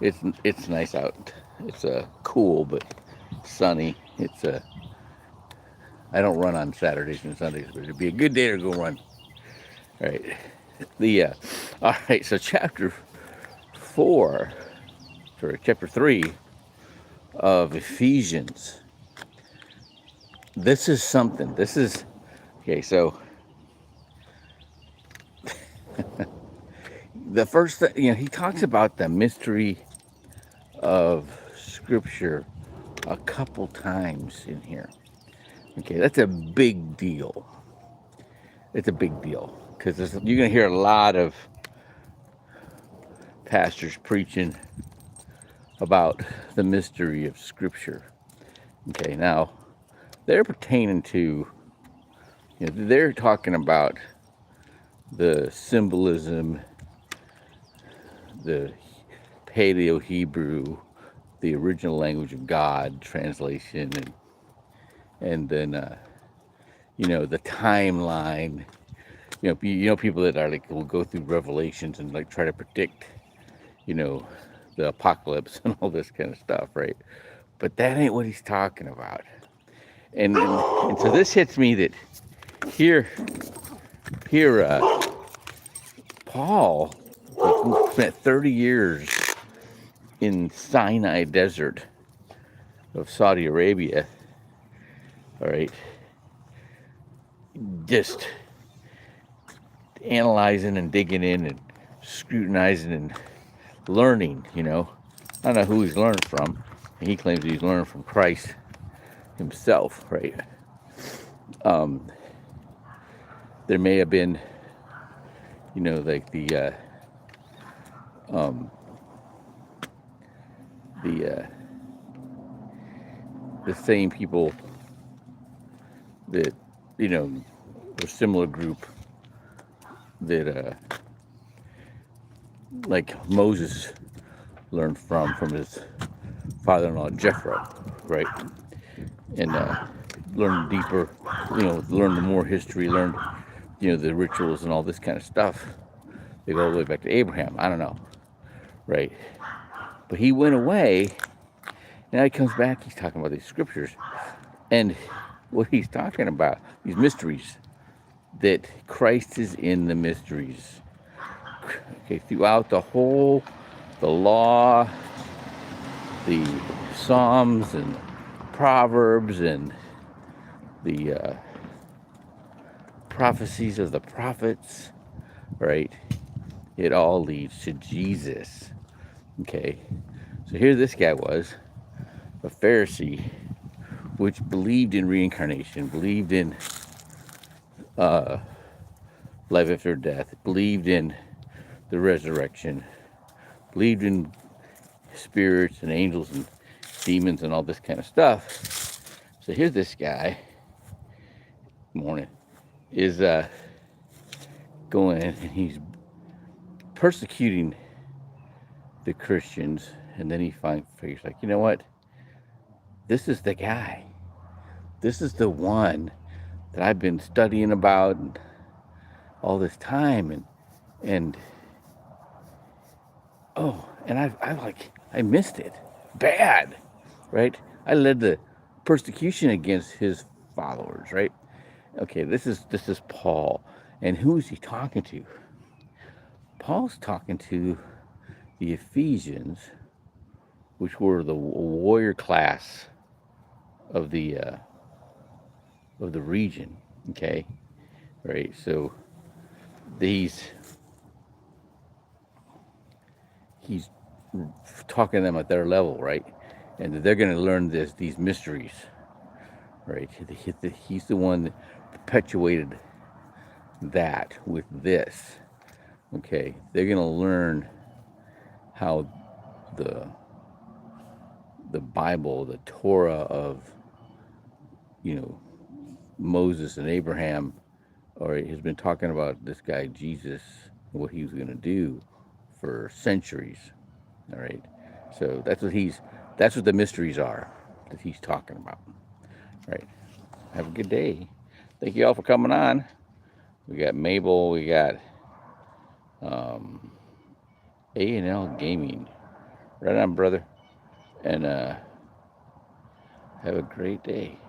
It's nice out. It's cool but sunny. I don't run on Saturdays and Sundays, but it'd be a good day to go run. All right. The all right. So four, chapter 3 of Ephesians. This is something. This is okay. So the first thing, he talks about the mystery of Scripture a couple times in here. Okay, that's a big deal. It's a big deal because you're going to hear a lot of pastors preaching about the mystery of Scripture. Okay, now they're pertaining to, they're talking about the symbolism, the Paleo Hebrew, the original language of God translation, and then the timeline. People that are like will go through Revelations and like try to predict, the apocalypse and all this kind of stuff, right? But that ain't what he's talking about. And so this hits me that here, Paul spent 30 years in Sinai Desert of Saudi Arabia, all right, just analyzing and digging in and scrutinizing and learning, I don't know who he's learned from. He claims he's learned from Christ himself, right? There may have been, like the the same people that, a similar group that like Moses learned from his father-in-law Jethro, right? And learn deeper, learn the more history, learn, the rituals and all this kind of stuff. They go all the way back to Abraham. I don't know, right? But he went away. Now he comes back. He's talking about these scriptures, and what he's talking about, these mysteries, that Christ is in the mysteries. Okay, throughout the law, the Psalms and Proverbs and the prophecies of the prophets, right? It all leads to Jesus. Okay, so here this guy was, a Pharisee, which believed in reincarnation, believed in life after death, believed in the resurrection, believed in spirits and angels and demons and all this kind of stuff. So here's this guy, morning, is going and he's persecuting the Christians, and then he figures like, you know what? This is the guy. This is the one that I've been studying about all this time, and and I missed it bad, right? I led the persecution against his followers, right? Okay, this is Paul, and who is he talking to? Paul's talking to the Ephesians, which were the warrior class of the region. Okay, right. So he's talking to them at their level, right? And they're going to learn these mysteries, right? He's the one that perpetuated that with this. Okay, they're going to learn how the Bible, the Torah of Moses and Abraham, or has been talking about this guy Jesus, what he was going to do for centuries. All right, so that's what the mysteries are that he's talking about. All right, have a good day. Thank you all for coming on. We got Mabel, we got A&L Gaming, Right on, brother. And have a great day.